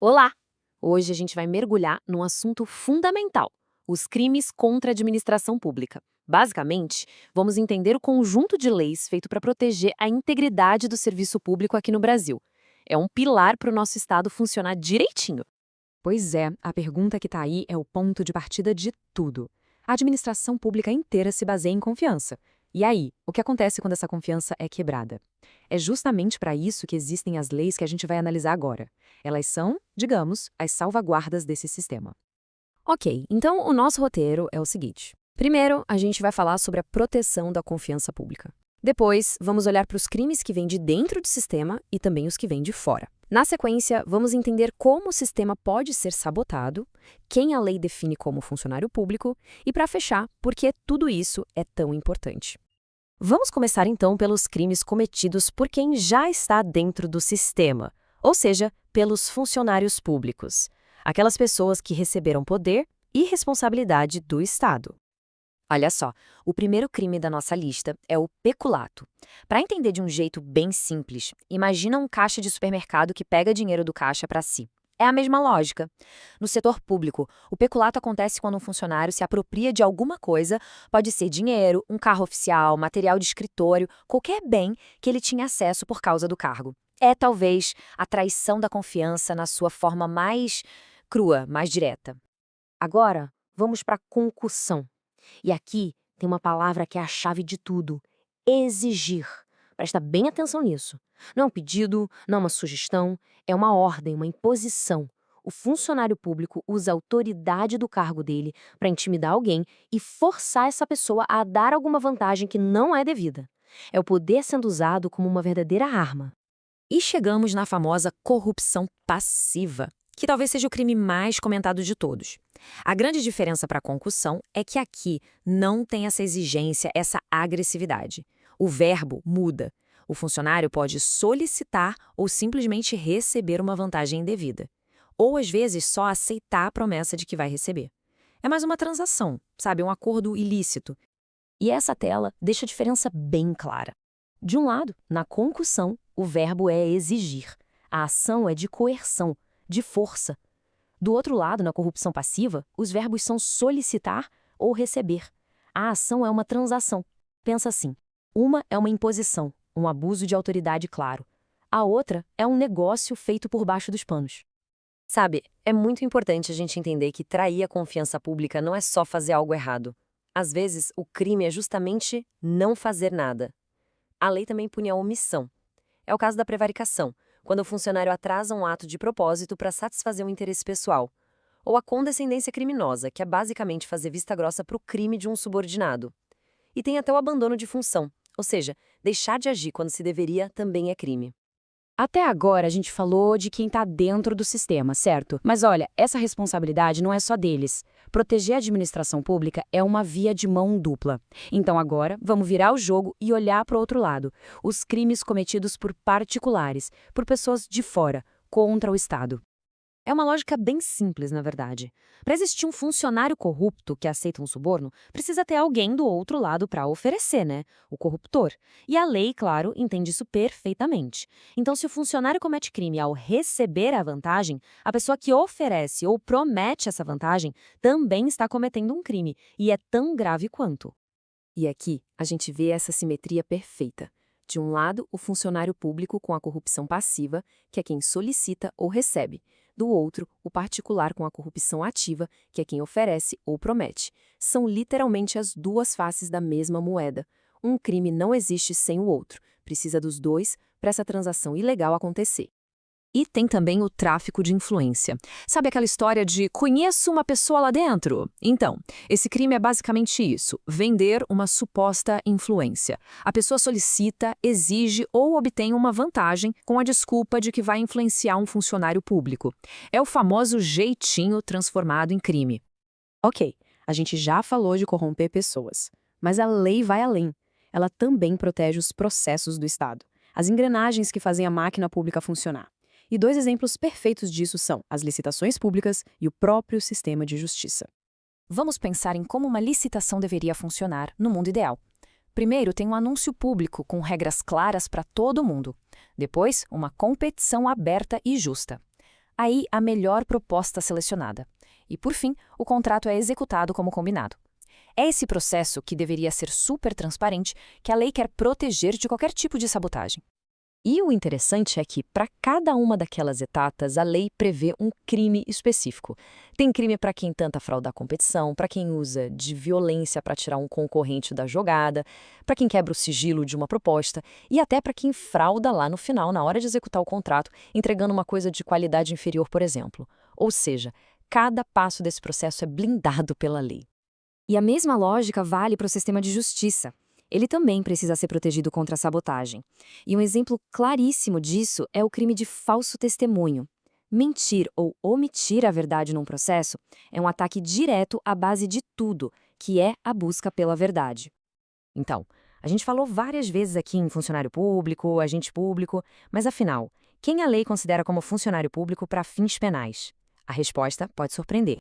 Olá! Hoje a gente vai mergulhar num assunto fundamental: os crimes contra a administração pública. Basicamente, vamos entender o conjunto de leis feito para proteger a integridade do serviço público aqui no Brasil. É um pilar para o nosso Estado funcionar direitinho. Pois é, a pergunta que está aí é o ponto de partida de tudo. A administração pública inteira se baseia em confiança. E aí, o que acontece quando essa confiança é quebrada? É justamente para isso que existem as leis que a gente vai analisar agora. Elas são, digamos, as salvaguardas desse sistema. Ok, então o nosso roteiro é o seguinte. Primeiro, a gente vai falar sobre a proteção da confiança pública. Depois, vamos olhar para os crimes que vêm de dentro do sistema e também os que vêm de fora. Na sequência, vamos entender como o sistema pode ser sabotado, quem a lei define como funcionário público e, para fechar, por que tudo isso é tão importante. Vamos começar então pelos crimes cometidos por quem já está dentro do sistema, ou seja, pelos funcionários públicos, aquelas pessoas que receberam poder e responsabilidade do Estado. Olha só, o primeiro crime da nossa lista é o peculato. Para entender de um jeito bem simples, imagina um caixa de supermercado que pega dinheiro do caixa para si. É a mesma lógica. No setor público, o peculato acontece quando um funcionário se apropria de alguma coisa, pode ser dinheiro, um carro oficial, material de escritório, qualquer bem que ele tinha acesso por causa do cargo. É talvez a traição da confiança na sua forma mais crua, mais direta. Agora, vamos para a concussão. E aqui tem uma palavra que é a chave de tudo: exigir. Presta bem atenção nisso. Não é um pedido, não é uma sugestão, é uma ordem, uma imposição. O funcionário público usa a autoridade do cargo dele para intimidar alguém e forçar essa pessoa a dar alguma vantagem que não é devida. É o poder sendo usado como uma verdadeira arma. E chegamos na famosa corrupção passiva, que talvez seja o crime mais comentado de todos. A grande diferença para a concussão é que aqui não tem essa exigência, essa agressividade. O verbo muda. O funcionário pode solicitar ou simplesmente receber uma vantagem indevida. Ou, às vezes, só aceitar a promessa de que vai receber. É mais uma transação, sabe? Um acordo ilícito. E essa tela deixa a diferença bem clara. De um lado, na concussão, o verbo é exigir. A ação é de coerção, de força. Do outro lado, na corrupção passiva, os verbos são solicitar ou receber. A ação é uma transação. Pensa assim: uma é uma imposição, um abuso de autoridade claro. A outra é um negócio feito por baixo dos panos. Sabe, é muito importante a gente entender que trair a confiança pública não é só fazer algo errado. Às vezes, o crime é justamente não fazer nada. A lei também pune a omissão. É o caso da prevaricação, quando o funcionário atrasa um ato de propósito para satisfazer um interesse pessoal. Ou a condescendência criminosa, que é basicamente fazer vista grossa para o crime de um subordinado. E tem até o abandono de função, ou seja, deixar de agir quando se deveria também é crime. Até agora a gente falou de quem está dentro do sistema, certo? Mas olha, essa responsabilidade não é só deles. Proteger a administração pública é uma via de mão dupla. Então agora, vamos virar o jogo e olhar para o outro lado. Os crimes cometidos por particulares, por pessoas de fora, contra o Estado. É uma lógica bem simples, na verdade. Para existir um funcionário corrupto que aceita um suborno, precisa ter alguém do outro lado para oferecer, né? O corruptor. E a lei, claro, entende isso perfeitamente. Então, se o funcionário comete crime ao receber a vantagem, a pessoa que oferece ou promete essa vantagem também está cometendo um crime, e é tão grave quanto. E aqui a gente vê essa simetria perfeita. De um lado, o funcionário público com a corrupção passiva, que é quem solicita ou recebe. Do outro, o particular com a corrupção ativa, que é quem oferece ou promete. São literalmente as duas faces da mesma moeda. Um crime não existe sem o outro. Precisa dos dois para essa transação ilegal acontecer. E tem também o tráfico de influência. Sabe aquela história de conheço uma pessoa lá dentro? Então, esse crime é basicamente isso: vender uma suposta influência. A pessoa solicita, exige ou obtém uma vantagem com a desculpa de que vai influenciar um funcionário público. É o famoso jeitinho transformado em crime. Ok, a gente já falou de corromper pessoas, mas a lei vai além. Ela também protege os processos do Estado, as engrenagens que fazem a máquina pública funcionar. E dois exemplos perfeitos disso são as licitações públicas e o próprio sistema de justiça. Vamos pensar em como uma licitação deveria funcionar no mundo ideal. Primeiro, tem um anúncio público com regras claras para todo mundo. Depois, uma competição aberta e justa. Aí, a melhor proposta selecionada. E, por fim, o contrato é executado como combinado. É esse processo, que deveria ser super transparente, que a lei quer proteger de qualquer tipo de sabotagem. E o interessante é que, para cada uma daquelas etapas, a lei prevê um crime específico. Tem crime para quem tenta fraudar a competição, para quem usa de violência para tirar um concorrente da jogada, para quem quebra o sigilo de uma proposta e até para quem frauda lá no final, na hora de executar o contrato, entregando uma coisa de qualidade inferior, por exemplo. Ou seja, cada passo desse processo é blindado pela lei. E a mesma lógica vale para o sistema de justiça. Ele também precisa ser protegido contra a sabotagem. E um exemplo claríssimo disso é o crime de falso testemunho. Mentir ou omitir a verdade num processo é um ataque direto à base de tudo, que é a busca pela verdade. Então, a gente falou várias vezes aqui em funcionário público, agente público, mas afinal, quem a lei considera como funcionário público para fins penais? A resposta pode surpreender.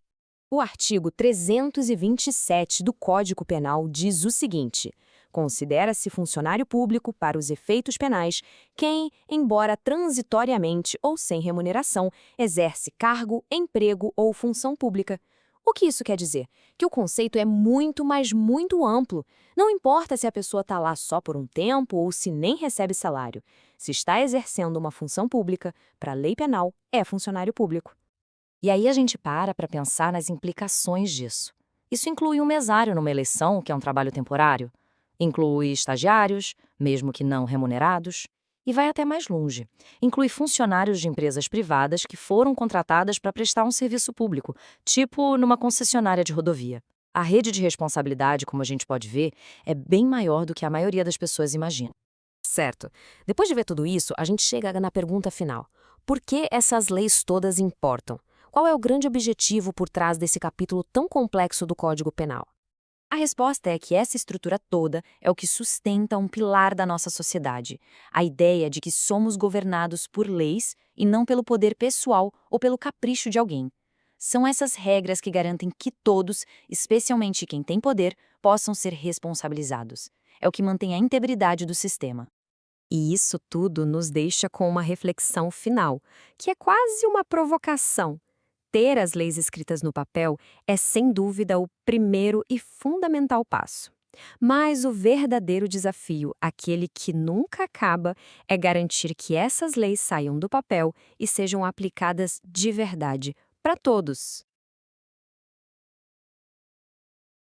O artigo 327 do Código Penal diz o seguinte: considera-se funcionário público para os efeitos penais quem, embora transitoriamente ou sem remuneração, exerce cargo, emprego ou função pública. O que isso quer dizer? Que o conceito é muito, mas muito amplo. Não importa se a pessoa está lá só por um tempo ou se nem recebe salário. Se está exercendo uma função pública, para a lei penal, é funcionário público. E aí a gente para pensar nas implicações disso. Isso inclui um mesário numa eleição, que é um trabalho temporário. Inclui estagiários, mesmo que não remunerados. E vai até mais longe. Inclui funcionários de empresas privadas que foram contratadas para prestar um serviço público, tipo numa concessionária de rodovia. A rede de responsabilidade, como a gente pode ver, é bem maior do que a maioria das pessoas imagina. Certo. Depois de ver tudo isso, a gente chega na pergunta final. Por que essas leis todas importam? Qual é o grande objetivo por trás desse capítulo tão complexo do Código Penal? A resposta é que essa estrutura toda é o que sustenta um pilar da nossa sociedade, a ideia de que somos governados por leis e não pelo poder pessoal ou pelo capricho de alguém. São essas regras que garantem que todos, especialmente quem tem poder, possam ser responsabilizados. É o que mantém a integridade do sistema. E isso tudo nos deixa com uma reflexão final, que é quase uma provocação. Ter as leis escritas no papel é, sem dúvida, o primeiro e fundamental passo. Mas o verdadeiro desafio, aquele que nunca acaba, é garantir que essas leis saiam do papel e sejam aplicadas de verdade, para todos.